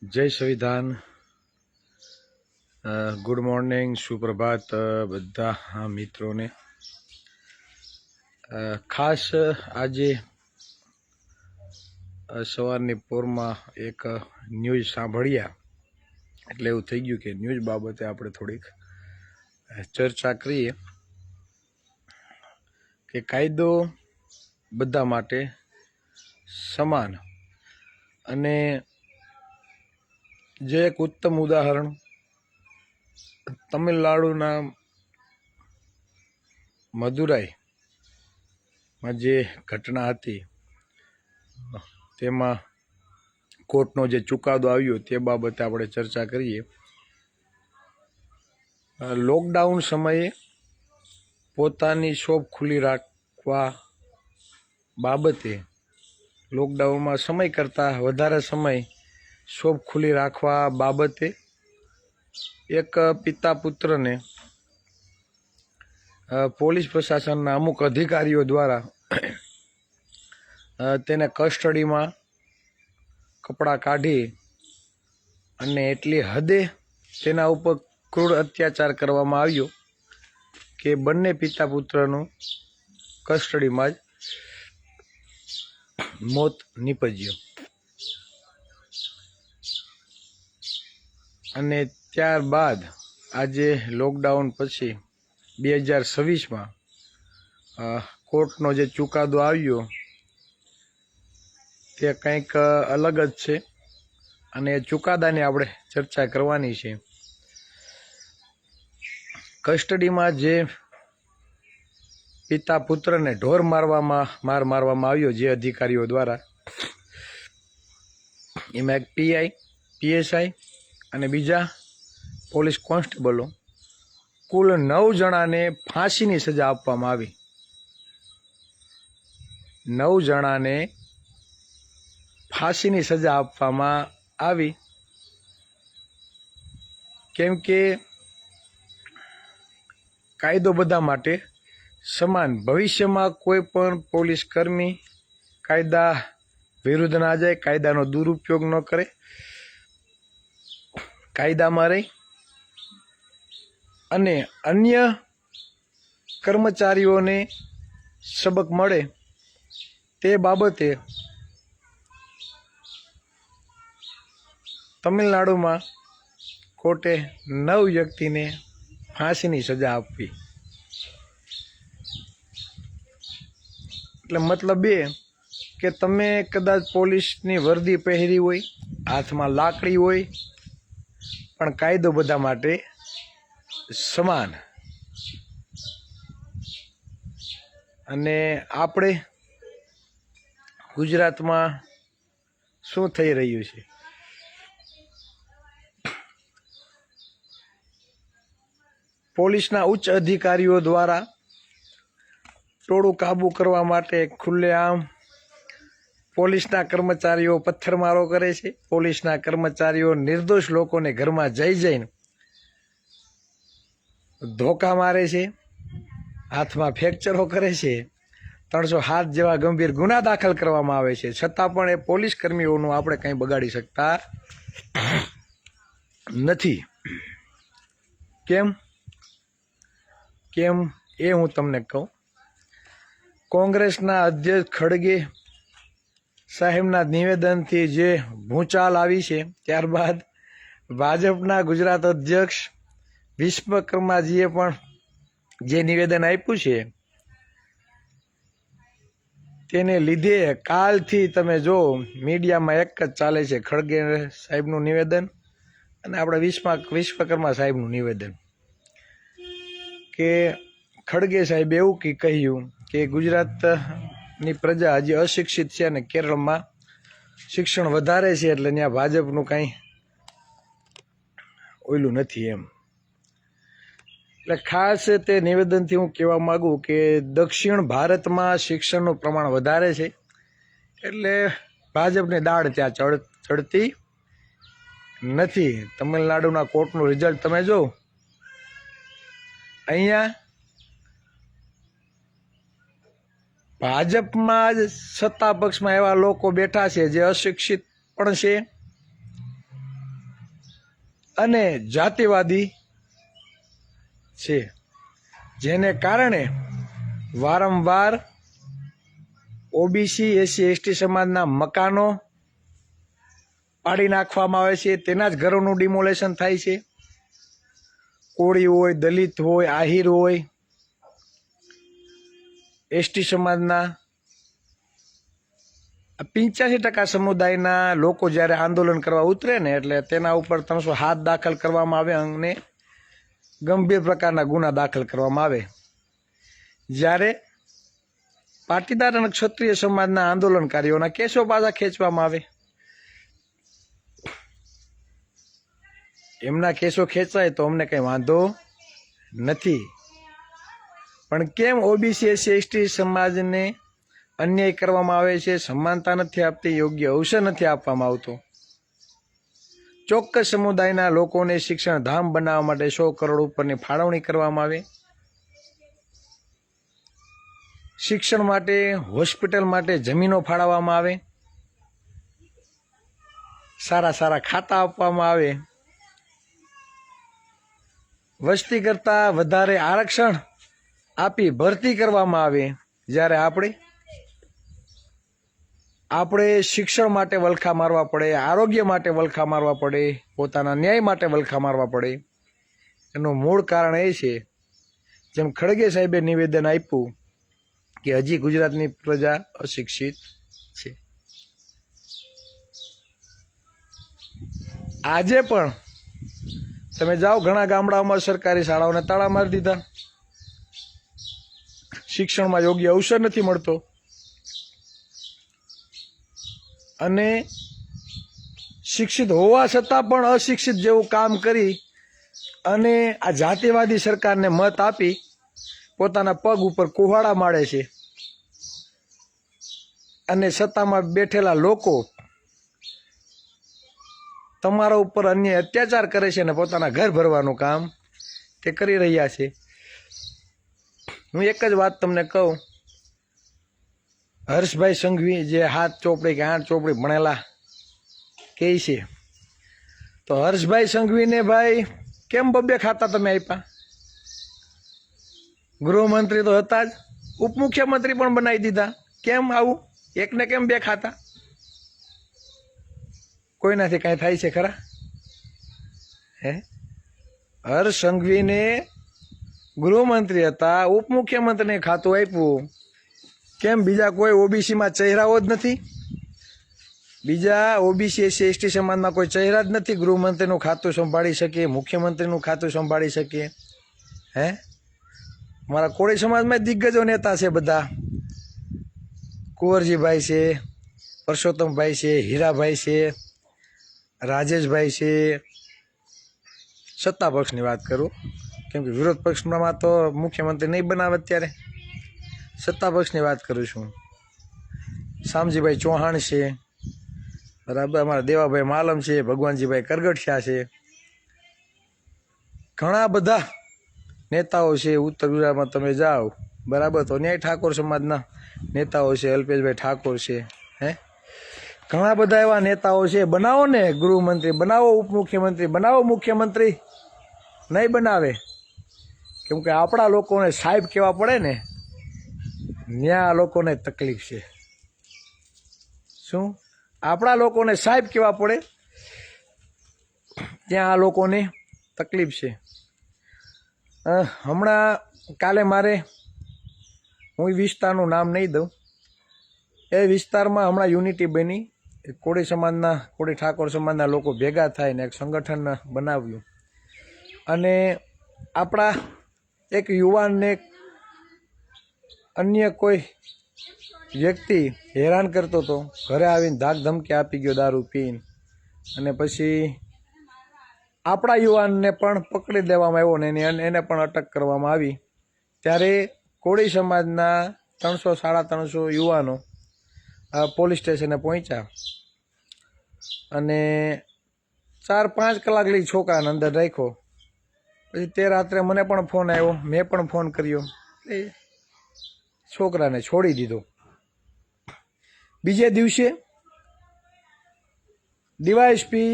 જય સંવિધાન. Good morning, સુપ્રભાત બધા મિત્રોને. ખાસ આજે સવારની પોરમાં એક ન્યૂઝ સાંભળ્યા એટલે એવું થઈ ગયું કે ન્યૂઝ બાબતે આપણે થોડીક ચર્ચા કરીએ કે કાયદો બધા માટે સમાન. અને જે એક ઉત્તમ ઉદાહરણ તમિલનાડુના મદુરાઈમાં જે ઘટના હતી તેમાં કોર્ટનો જે ચુકાદો આવ્યો તે બાબતે આપણે ચર્ચા કરીએ. લોકડાઉન સમયે પોતાની શોપ ખુલ્લી રાખવા બાબતે લોકડાઉનમાં સમય કરતાં વધારે સમય શોપ ખુલ્લી રાખવા બાબતે એક પિતા પુત્રને પોલીસ પ્રશાસનના અમુક અધિકારીઓ દ્વારા તેને કસ્ટડીમાં કપડાં કાઢી અને એટલી હદે તેના ઉપર ક્રૂર અત્યાચાર કરવામાં આવ્યો કે બંને પિતા પુત્રનું કસ્ટડીમાં જ મોત નીપજ્યું. અને ત્યારબાદ આજે લોકડાઉન પછી 2026માં કોર્ટનો જે ચુકાદો આવ્યો તે કંઈક અલગ જ છે અને એ ચુકાદાની આપણે ચર્ચા કરવાની છે. કસ્ટડીમાં જે પિતા પુત્રને ઢોર માર મારવામાં આવ્યો જે અધિકારીઓ દ્વારા, એમાં એક પીઆઈ, પીએસઆઈ અને બીજા પોલીસ કોન્સ્ટેબલો કુલ 9 જણાને ફાંસીની સજા આપવામાં આવી. 9 જણાને ફાંસીની સજા આપવામાં આવી કેમ કે કાયદો બધા માટે સમાન. ભવિષ્યમાં કોઈ પણ પોલીસ કર્મી કાયદા વિરુદ્ધ ના જાય, કાયદાનો દુરુપયોગ ન કરે, કાયદામાં રહી અને અન્ય કર્મચારીઓને સબક મળે તે બાબતે તમિલનાડુમાં કોર્ટે 9 વ્યક્તિને ફાંસીની સજા આપવી. એટલે મતલબ એ કે તમે કદાચ પોલીસની વર્દી પહેરી હોય, હાથમાં લાકડી હોય, પણ કાયદો બધા માટે સમાન. અને આપણે ગુજરાતમાં શું થઈ રહ્યું છે? પોલીસના ઉચ્ચ અધિકારીઓ દ્વારા ટોળું કાબૂ કરવા માટે ખુલ્લેઆમ પોલીસના કર્મચારીઓ પથ્થરમારો કરે છે. પોલીસના કર્મચારીઓ નિર્દોષ લોકોને ઘરમાં જઈને ધોકા મારે છે, હાથમાં ફ્રેક્ચરો કરે છે, 307 જેવા ગંભીર ગુના દાખલ કરવામાં આવે છે. છતાં પણ એ પોલીસ કર્મીઓનું આપણે કંઈ બગાડી શકતા નથી. કેમ એ હું તમને કહું. કોંગ્રેસના અધ્યક્ષ ખડગે સાહેબના નિવેદનથી જે ભૂચાલ આવી છે, ત્યારબાદ ભાજપના ગુજરાત અધ્યક્ષ વિશ્વકર્માજીએ પણ જે નિવેદન આપ્યું છે તેને લીધે કાલથી તમે જો મીડિયામાં એક જ ચાલે છે, ખડગે સાહેબનું નિવેદન અને આપણે વિશ્વકર્મા સાહેબનું નિવેદન. કે ખડગે સાહેબે એવું કહ્યું કે ગુજરાતની પ્રજા હજી અશિક્ષિત છે અને કેરળમાં શિક્ષણ વધારે છે એટલે ત્યાં ભાજપનું કાંઈ ઓયલું નથી એમ. એટલે ખાસ તે નિવેદનથી હું કહેવા માગું કે દક્ષિણ ભારતમાં શિક્ષણનું પ્રમાણ વધારે છે એટલે ભાજપની દાળ ત્યાં ચડતી નથી. તમિલનાડુના કોર્ટનું રિઝલ્ટ તમે જો, અહીંયા ભાજપમાં જ સત્તા પક્ષમાં એવા લોકો બેઠા છે જે અશિક્ષિત પણ છે અને જાતિવાદી છે, જેને કારણે વારંવાર ઓબીસી એસસી એસટી સમાજના મકાનો પાડી નાખવામાં આવે છે, તેના જ ઘરોનું ડિમોલેશન થાય છે. કોળી હોય, દલિત હોય, આહિર હોય, એસટી સમાજના 85% સમુદાયના લોકો જ્યારે આંદોલન કરવા ઉતરે ને એટલે તેના ઉપર 307 દાખલ કરવામાં આવે અને ગંભીર પ્રકારના ગુના દાખલ કરવામાં આવે. જ્યારે પાટીદાર અને ક્ષત્રિય સમાજના આંદોલનકારીઓના કેસો પાછા ખેંચવામાં આવે. એમના કેસો ખેંચાય તો અમને કંઈ વાંધો નથી, પણ કેમ ઓબીસી એસસી એસટી સમાજને અન્યાય કરવામાં આવે છે, સમાનતા નથી આપતી, યોગ્ય અવસર નથી આપવામાં આવતો. ચોક્કસ સમુદાયના લોકોને શિક્ષણ ધામ બનાવવા માટે 100 કરોડ ઉપરની ફાળવણી કરવામાં આવે. શિક્ષણ માટે, હોસ્પિટલ માટે જમીનો ફાળવવામાં આવે. સારા સારા ખાતા આપવામાં આવે. વસ્તી કરતાં વધારે આરક્ષણ આપી ભરતી કરવામાં આવે. જ્યારે આપણે શિક્ષણ માટે વલખા મારવા પડે, આરોગ્ય માટે વલખા મારવા પડે, પોતાના ન્યાય માટે વલખા મારવા પડે. એનું મૂળ કારણ એ છે, જેમ ખડગે સાહેબે નિવેદન આપ્યું કે હજી ગુજરાતની પ્રજા અશિક્ષિત છે. આજે પણ તમે જાઓ, ઘણા ગામડાઓમાં સરકારી શાળાઓને તાળા મારી દીધા. શિક્ષણમાં યોગ્ય અવસર નથી મળતો અને શિક્ષિત હોવા છતાં પણ અશિક્ષિત જેવું કામ કરી અને આ જાતિવાદી સરકારને મત આપી પોતાના પગ ઉપર કુહાડા માળે છે. અને સત્તામાં બેઠેલા લોકો તમારા ઉપર અન્ય અત્યાચાર કરે છે અને પોતાના ઘર ભરવાનું કામ તે કરી રહ્યા છે. હું એક જ વાત તમને કહું, હર્ષભાઈ સંઘવી જે 7 ચોપડી કે 8 ચોપડી ભણેલા કહે છે, તો હર્ષભાઈ સંઘવીને ભાઈ કેમ 2 ખાતા તમે આપ્યા? ગૃહમંત્રી તો હતા જ, ઉપમુખ્યમંત્રી પણ બનાવી દીધા. કેમ આવું? એકને કેમ 2 ખાતા? કોઈનાથી કાંઈ થાય છે ખરા? હર્ષ સંઘવીને ગૃહમંત્રી હતા, ઉપમુખ્યમંત્રીને ખાતું આપ્યું. કેમ બીજા કોઈ ઓબીસીમાં ચહેરાઓ જ નથી? બીજા ઓબીસી એસસી એસટી સમાજમાં કોઈ ચહેરા જ નથી ગૃહમંત્રીનું ખાતું સંભાળી શકે, મુખ્યમંત્રીનું ખાતું સંભાળી શકે? મારા કોળી સમાજમાં દિગ્ગજો નેતા છે બધા. કુંવરજીભાઈ છે, પરસોત્તમભાઈ છે, હીરાભાઈ છે, રાજેશભાઈ છે. સત્તા પક્ષની વાત કરું, કેમ કે વિરોધ પક્ષમાં તો મુખ્યમંત્રી નહીં બનાવે અત્યારે. સત્તા પક્ષની વાત કરું છું. શામજીભાઈ ચૌહાણ છે, બરાબર. અમારા દેવાભાઈ માલમ છે, ભગવાનજીભાઈ કરગઠિયા છે. ઘણા બધા નેતાઓ છે. ઉત્તર ગુજરાતમાં તમે જાઓ, બરાબર, તો ન્યાય ઠાકોર સમાજના નેતાઓ છે, અલ્પેશભાઈ ઠાકોર છે. ઘણા બધા એવા નેતાઓ છે. બનાવો ને ગૃહમંત્રી, બનાવો ઉપમુખ્યમંત્રી, બનાવો મુખ્યમંત્રી. નહીં બનાવે, કેમ કે આપણા લોકોને સાહેબ કહેવા પડે ને, ત્યાં આ લોકોને તકલીફ છે. શું? આપણા લોકોને સાહેબ કહેવા પડે ત્યાં આ લોકોને તકલીફ છે. હમણાં કાલે મારે, હું વિસ્તારનું નામ નહીં દઉં, એ વિસ્તારમાં હમણાં યુનિટી બની. કોળી સમાજના, કોળી ઠાકોર સમાજના લોકો ભેગા થઈને એક સંગઠન બનાવ્યું અને આપણા એક યુવાનને અન્ય કોઈ વ્યક્તિ હેરાન કરતો હતો. ઘરે આવીને ધાક ધમકી આપી ગયો દારૂ પીને, અને પછી આપણા યુવાનને પણ પકડી દેવામાં આવ્યો ને એને પણ અટક કરવામાં આવી. ત્યારે કોળી સમાજના 300-350 યુવાનો પોલીસ સ્ટેશને પહોંચ્યા અને 4-5 કલાક લઈ છોકરાને અંદર રાખ્યો. પછી તે રાત્રે મને પણ ફોન આવ્યો, મેં પણ ફોન કર્યો, એ છોકરાને છોડી દીધો. બીજે દિવસે ડીવાયએસપી,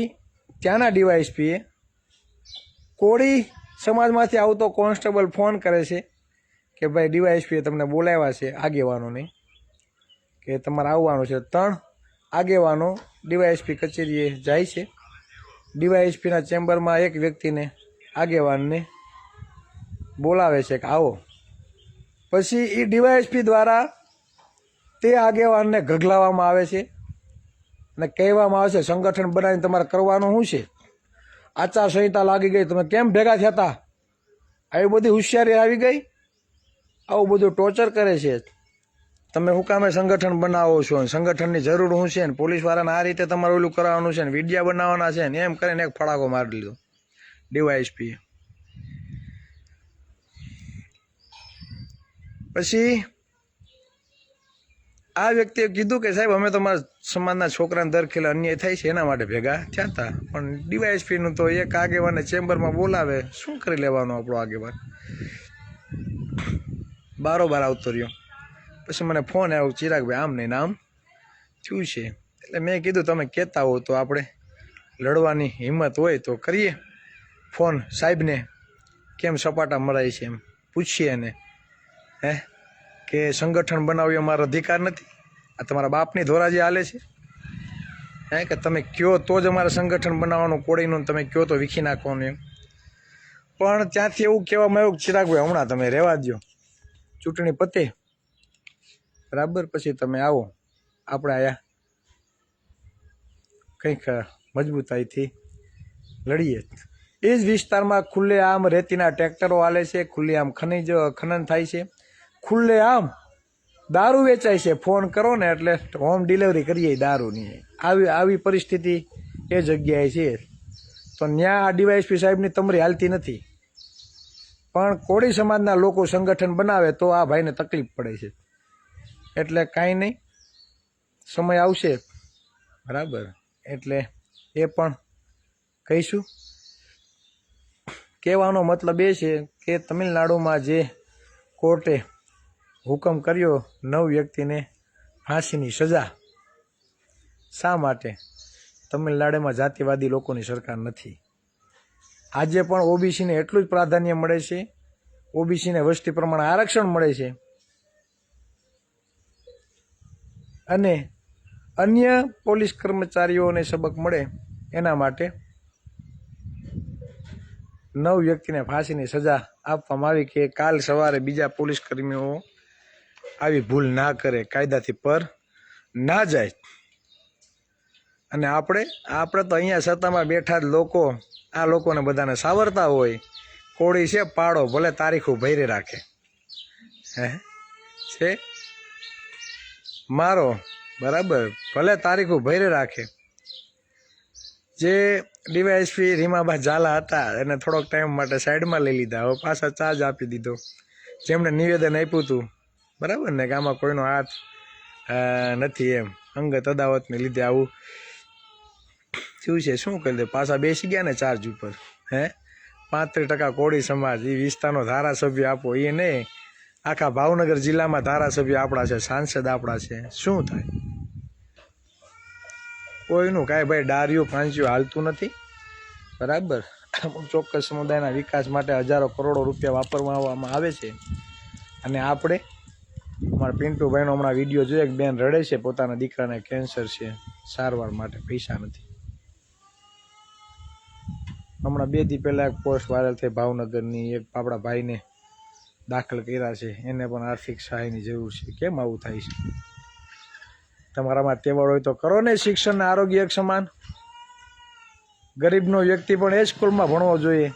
ત્યાંના ડીવાયએસપીએ કોળી સમાજમાંથી આવતો કોન્સ્ટેબલ ફોન કરે છે કે ભાઈ ડીવાયએસપીએ તમને બોલાવ્યા છે આગેવાનોને કે તમારે આવવાનું છે. 3 આગેવાનો ડીવાયએસપી કચેરીએ જાય છે. ડીવાયએસપીના ચેમ્બરમાં એક વ્યક્તિને આગેવાનને બોલાવે છે કે આવો. પછી એ ડીવાયએસપી દ્વારા તે આગેવાનને ગગલાવવામાં આવે છે અને કહેવામાં આવે છે સંગઠન બનાવીને તમારે કરવાનું શું છે, આચારસંહિતા લાગી ગઈ, તમે કેમ ભેગા થયા હતા, આવી બધી હોશિયારી આવી ગઈ, આવું બધું ટોર્ચર કરે છે. તમે શું કામે સંગઠન બનાવો છો, સંગઠનની જરૂર શું છે, ને પોલીસવાળાને આ રીતે તમારે ઓલું કરાવવાનું છે ને વિડીયા બનાવવાના છે ને એમ કરીને એક ફડાકો મારી લીધો ડીવાયએસપીએ. પછી આ વ્યક્તિએ કીધું કે સાહેબ અમે તમારા સમાજના છોકરાને દરખેલા અન્યાય થાય છે એના માટે ભેગા થયા હતા, પણ ડીવાયએસપીનું તો એક આગેવાનને ચેમ્બરમાં બોલાવે, શું કરી લેવાનું આપણો આગેવાન. બારોબાર આવતો રહ્યો. પછી મને ફોન આવ્યો ચિરાગભાઈ આમ નહીં આમ થયું છે. એટલે મેં કીધું તમે કહેતા હો તો આપણે લડવાની હિંમત હોય તો કરીએ ફોન સાહેબને, કેમ સપાટા મરાય છે એમ પૂછીએ એને કે સંગઠન બનાવ્યું અમારો અધિકાર નથી, આ તમારા બાપની ધોરાજી હાલે છે કે તમે કયો તો જ અમારે સંગઠન બનાવવાનું કોળીનું, તમે કયો તો વીખી નાખવાનું એમ. પણ ત્યાંથી એવું કહેવામાં આવ્યું ચિરાગભાઈ હમણાં તમે રહેવા દો, ચૂંટણી પતે બરાબર પછી તમે આવો, આપણે આયા કંઈક મજબૂતાઈથી લડીએ. એ જ વિસ્તારમાં ખુલ્લે આમ રેતીના ટ્રેક્ટરો હાલે છે, ખુલ્લે આમ ખનન થાય છે, ખુલ્લે આમ દારૂ વેચાય છે. ફોન કરો ને એટલે હોમ ડિલિવરી કરીએ દારૂની. આવી પરિસ્થિતિ એ જગ્યાએ છે. તો ત્યાં આ ડીવાયએસપી સાહેબની તમરી હાલતી નથી, પણ કોળી સમાજના લોકો સંગઠન બનાવે તો આ ભાઈને તકલીફ પડે છે. એટલે કાંઈ નહીં, સમય આવશે બરાબર, એટલે એ પણ કહીશું. કહેવાનો મતલબ એ છે કે તમિલનાડુમાં જે કોર્ટે હુકમ કર્યો 9 વ્યક્તિને ફાંસીની સજા, શા માટે? તમિલનાડુમાં જાતિવાદી લોકોની સરકાર નથી. આજે પણ ઓબીસીને એટલું જ પ્રાધાન્ય મળે છે, ઓબીસીને વસ્તી પ્રમાણે આરક્ષણ મળે છે, અને અન્ય પોલીસ કર્મચારીઓને સબક મળે એના માટે 9 વ્યક્તિને ફાંસીની સજા આપવામાં આવી કે કાલ સવારે બીજા પોલીસ કર્મીઓ આવી ભૂલ ના કરે, કાયદાથી પર ના જાય. અને આપણે તો અહીંયા સત્તામાં બેઠા જ લોકો આ લોકોને બધાને સાવરતા હોય. કોળી છે પાડો, ભલે તારીખો ભૈરે રાખે છે મારો બરાબર, ભલે તારીખો ભૈરે રાખે. જે ડીવાયએસપી રીમાબા ઝાલા હતા એને થોડોક ટાઈમ માટે સાઈડમાં લઈ લીધા, હવે પાછા ચાર્જ આપી દીધો. જેમણે નિવેદન આપ્યું હતું બરાબર ને કે આમાં કોઈનો હાથ નથી એમ, અંગત અદાવતને લીધે આવું થયું છે, શું કરી દે, પાછા બેસી ગયા ને ચાર્જ ઉપર. 35% કોળી સમાજ, એ વિસ્તારનો ધારાસભ્ય આપો, એ નહીં આખા ભાવનગર જિલ્લામાં ધારાસભ્ય આપણા છે, સાંસદ આપણા છે, શું થાય? કોઈનું કાંઈ ભાઈ ડાર્યું ફાંસ્યું હાલતું નથી બરાબર. અમુક ચોક્કસ સમુદાયના વિકાસ માટે હજારો કરોડો રૂપિયા વાપરવામાં આવે છે. અને આપણે અમારા પિન્ટુભાઈનો હમણાં વિડીયો જોઈએ, એક બેન રડે છે, પોતાના દીકરાને કેન્સર છે, સારવાર માટે પૈસા નથી. હમણાં 2 દી પહેલાં એક પોસ્ટ વાયરલ થઈ ભાવનગરની, એક આપણા ભાઈને દાખલ કર્યા છે, એને પણ આર્થિક સહાયની જરૂર છે. કેમ આવું થાય છે? તમારામાં તેવડ હોય તો કરો ને, શિક્ષણ આરોગ્ય એક સમાન. ગરીબનો વ્યક્તિ પણ એ સ્કૂલમાં ભણવો જોઈએ,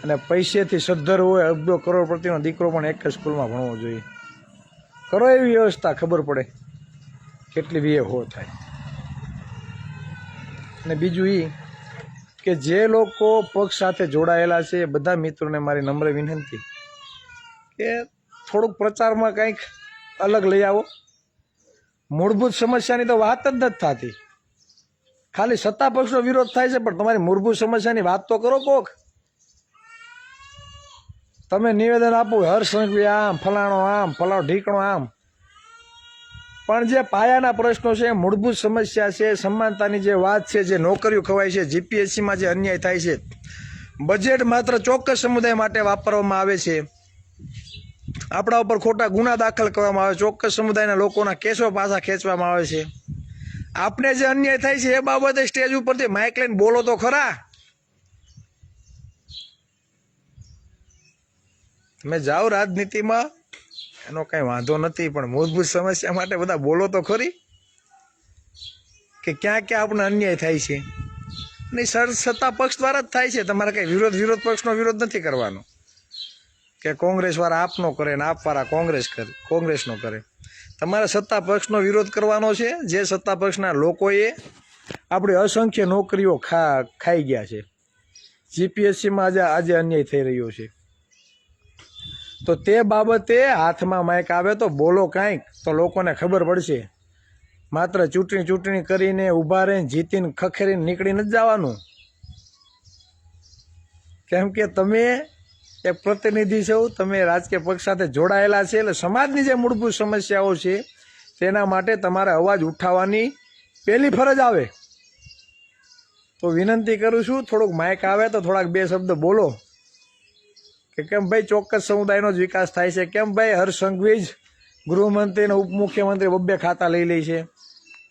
અને પૈસેથી સદ્ધર હોય અબજો કરોડપતિનો દીકરો પણ એક જ સ્કૂલમાં ભણવો જોઈએ. કરો એવી વ્યવસ્થા, ખબર પડે કેટલી વ્યય થાય. અને બીજું એ કે જે લોકો પક્ષ સાથે જોડાયેલા છે એ બધા મિત્રોને મારી નમ્ર વિનંતી કે થોડુંક પ્રચારમાં કંઈક અલગ લઈ આવો. મૂળભૂત સમસ્યાની તો વાત જ નથી થતી, ખાલી સત્તા પક્ષનો વિરોધ થાય છે, પણ તમારી મૂળભૂત સમસ્યાની વાત તો કરો કોક. તમે નિવેદન આપો હર્ષ સંઘવી આમ ફલાણો ઢીકણો આમ, પણ જે પાયાના પ્રશ્નો છે, મૂળભૂત સમસ્યા છે, સમાનતાની જે વાત છે, જે નોકરીઓ ખવાય છે, જીપીએસસીમાં જે અન્યાય થાય છે, બજેટ માત્ર ચોક્કસ સમુદાય માટે વાપરવામાં આવે છે, આપણા ઉપર ખોટા ગુના દાખલ કરવામાં આવે, ચોક્કસ સમુદાયના લોકોના કેસો પાછા ખેંચવામાં આવે છે. આપણે જે અન્યાય થાય છે એ બાબતે સ્ટેજ ઉપરથી માઇક લઈને બોલો તો ખરા. તમે જાઓ રાજનીતિમાં, એનો કઈ વાંધો નથી, પણ મૂળભૂત સમસ્યા માટે બધા બોલો તો ખરી કે ક્યાં ક્યાં આપણને અન્યાય થાય છે. નહીં, સત્તા પક્ષ દ્વારા જ થાય છે. તમારે કઈ વિરોધ પક્ષનો વિરોધ નથી કરવાનો કે કોંગ્રેસ વાળા આપનો કરે ને આપવાળા કોંગ્રેસનો કરે. તમારે સત્તા પક્ષનો વિરોધ કરવાનો છે. જે સત્તા પક્ષના લોકોએ આપણી અસંખ્ય નોકરીઓ ખાઈ ગયા છે. જીપીએસસીમાં આજે અન્યાય થઈ રહ્યો છે, તો તે બાબતે હાથમાં માઇક આવે તો બોલો કાંઈક, તો લોકોને ખબર પડશે. માત્ર ચૂંટણી કરીને ઊભા રહીને જીતીને ખખેરીને નીકળી નથી જવાનું. કેમ કે તમે એક પ્રતિનિધિ છો, તમે રાજકીય પક્ષ સાથે જોડાયેલા છે, એટલે સમાજની જે મૂળભૂત સમસ્યાઓ છે તેના માટે તમારે અવાજ ઉઠાવવાની પહેલી ફરજ આવે. તો વિનંતી કરું છું, થોડુંક માઇક આવે તો થોડાક બે શબ્દ બોલો કે કેમ ભાઈ ચોક્કસ સમુદાયનો જ વિકાસ થાય છે, કેમ ભાઈ હર્ષ સંઘવી જ ગૃહમંત્રી અને ઉપમુખ્યમંત્રી બબ્બે ખાતા લઈ લે છે,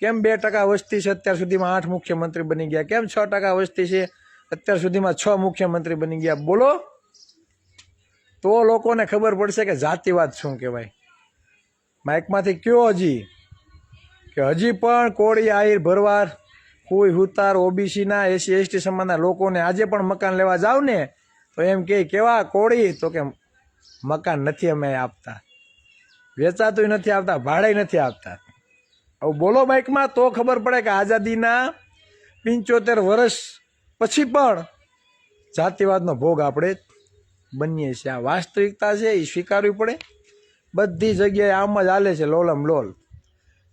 કેમ 2% વસ્તી છે અત્યાર સુધીમાં 8 મુખ્યમંત્રી બની ગયા, કેમ 6% વસ્તી છે અત્યાર સુધીમાં 6 મુખ્યમંત્રી બની ગયા. બોલો તો લોકોને ખબર પડશે કે જાતિવાદ શું કહેવાય. માઇકમાંથી કયો કે હજી પણ કોળી, આહિર, ભરવાડ, કોઈ હુતાર, ઓબીસીના, એસસી એસટી સમાજના લોકોને આજે પણ મકાન લેવા જાવ ને તો એમ કે કેવા કોળી, તો કે મકાન નથી અમે આપતા, વેચાતું નથી આપતા, ભાડે નથી આપતા. હવે બોલો બાઇકમાં, તો ખબર પડે કે આઝાદીના 75 વર્ષ પછી પણ જાતિવાદનો ભોગ આપણે બનીએ છીએ. આ વાસ્તવિકતા છે, એ સ્વીકારવી પડે. બધી જગ્યાએ આમ જ હાલે છે લોલમ લોલ.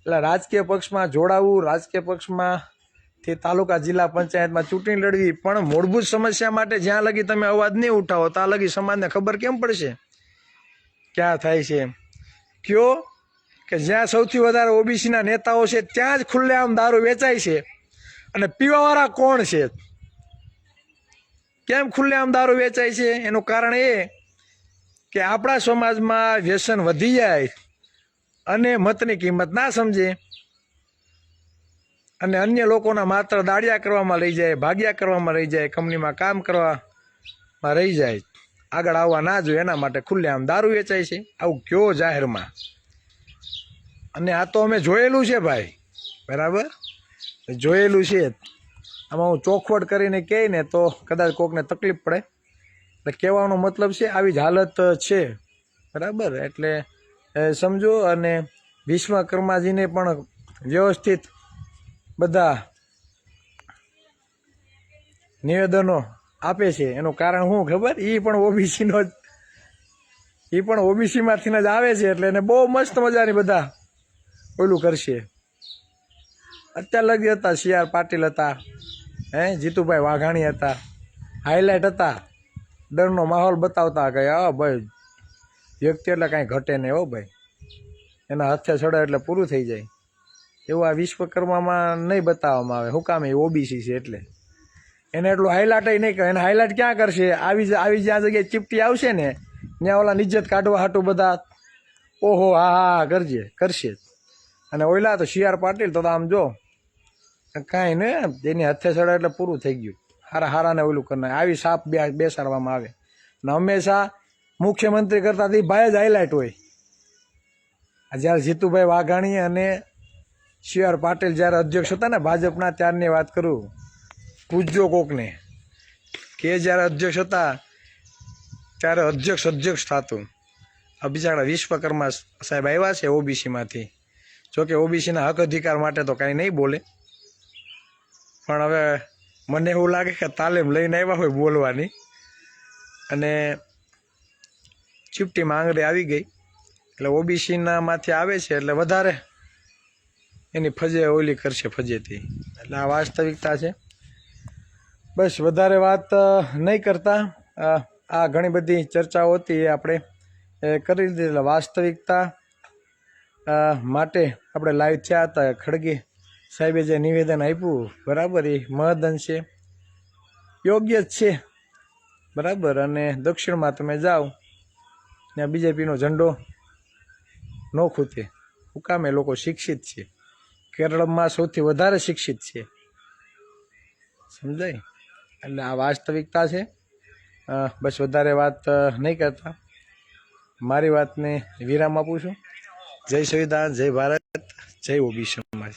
એટલે રાજકીય પક્ષમાં જોડાવું, રાજકીય પક્ષમાંથી તાલુકા જિલ્લા પંચાયતમાં ચૂંટણી લડવી, પણ મૂળભૂત સમસ્યા માટે જ્યાં લગી તમે અવાજ નહીં ઉઠાવો ત્યાં લગી સમાજને ખબર કેમ પડશે ક્યાં થાય છે. કયો કે જ્યાં સૌથી વધારે ઓબીસીના નેતાઓ છે ત્યાં જ ખુલ્લેઆમ દારૂ વેચાય છે, અને પીવાવાળા કોણ છે? કેમ ખુલ્લેઆમ દારૂ વેચાય છે? એનું કારણ એ કે આપણા સમાજમાં વ્યસન વધી જાય અને મતની કિંમત ના સમજે, અને અન્ય લોકોના માત્ર દાડિયા કરવામાં લઈ જાય, ભાગ્યા કરવામાં લઈ જાય, કંપનીમાં કામ કરવામાં રહી જાય, આગળ આવવા ના જોઈએ, એના માટે ખુલ્લેઆમ દારૂ વેચાય છે. આવું કયો જાહેરમાં? અને આ તો અમે જોયેલું છે ભાઈ, બરાબર જોયેલું છે. આમાં હું ચોખવટ કરીને કહે ને તો કદાચ કોકને તકલીફ પડે, એટલે કહેવાનો મતલબ છે આવી જ હાલત છે, બરાબર. એટલે સમજો. અને વિશ્વકર્માજીને પણ વ્યવસ્થિત બધા નિવેદનો આપે છે. એનું કારણ શું ખબર? એ પણ ઓબીસીમાંથી જ આવે છે, એટલે એને બહુ મસ્ત મજાની બધા ઓલું કરશે. અત્યાર લગી હતા CR પાટીલ હતા, જીતુભાઈ વાઘાણી હતા, હાઈલાઇટ હતા, ડરનો માહોલ બતાવતા કે હા ભાઈ વ્યક્તિ એટલે કાંઈ ઘટે નહીં, હો ભાઈ એના હાથે ચડે એટલે પૂરું થઈ જાય. એવું આ વિશ્વકર્મામાં નહીં બતાવવામાં આવે. શું કામ? એ ઓબીસી છે એટલે એને એટલું હાઈલાઇટ નહીં કરે. એને હાઈલાઇટ ક્યાં કરશે? આવી જ્યાં જગ્યાએ ચીપટી આવશે ને ત્યાં ઓલા ઇજ્જત કાઢવા હાટું બધા ઓહો હા કરશે. અને ઓલા તો CR પાટીલ તો આમ જો કાંઈ ને એની હાથે ચડે એટલે પૂરું થઈ ગયું. હારાને ઓલું કરી નાખે. આવી સાપ બેસાડવામાં આવે ને હંમેશા મુખ્યમંત્રી કરતા તે ભાઈ જ હાઈલાઇટ હોય. જ્યારે જીતુભાઈ વાઘાણી અને CR પાટીલ જ્યારે અધ્યક્ષ હતા ને ભાજપના, ત્યારની વાત કરું, પૂછજો કોકને કે જ્યારે અધ્યક્ષ હતા ત્યારે અધ્યક્ષ થતું. આ બિચારા વિશ્વકર્મા સાહેબ આવ્યા છે ઓબીસીમાંથી. જોકે ઓબીસીના હક અધિકાર માટે તો કાંઈ નહીં બોલે, પણ હવે મને એવું લાગે કે તાલીમ લઈને આવ્યા હોય બોલવાની, અને ચીપટીમાં આંગળી આવી ગઈ. એટલે ઓબીસીના માંથી આવે છે એટલે વધારે એની ઓલી કરશે ફજેતી. એટલે આ વાસ્તવિકતા છે. બસ વધારે વાત નહીં કરતા, આ ઘણી બધી ચર્ચાઓ હતી એ આપણે કરી લીધી. એટલે વાસ્તવિકતા માટે આપણે લાઈવ થયા હતા. ખડગે સાહેબે જે નિવેદન આપ્યું, બરાબર, એ મહદઅંશે યોગ્ય જ છે. બરાબર, અને દક્ષિણમાં તમે જાઓ ત્યાં બીજેપીનો ઝંડો ન ખૂતે. શું કામ? એ લોકો શિક્ષિત છે. કેરળમાં સૌથી વધારે શિક્ષિત છે, સમજાય? એટલે આ વાસ્તવિકતા છે. બસ વધારે વાત નહીં કરતા, મારી વાતને વિરામ આપું છું. જય સંવિધાન, જય ભારત, જય ઓબીસી સમાજ.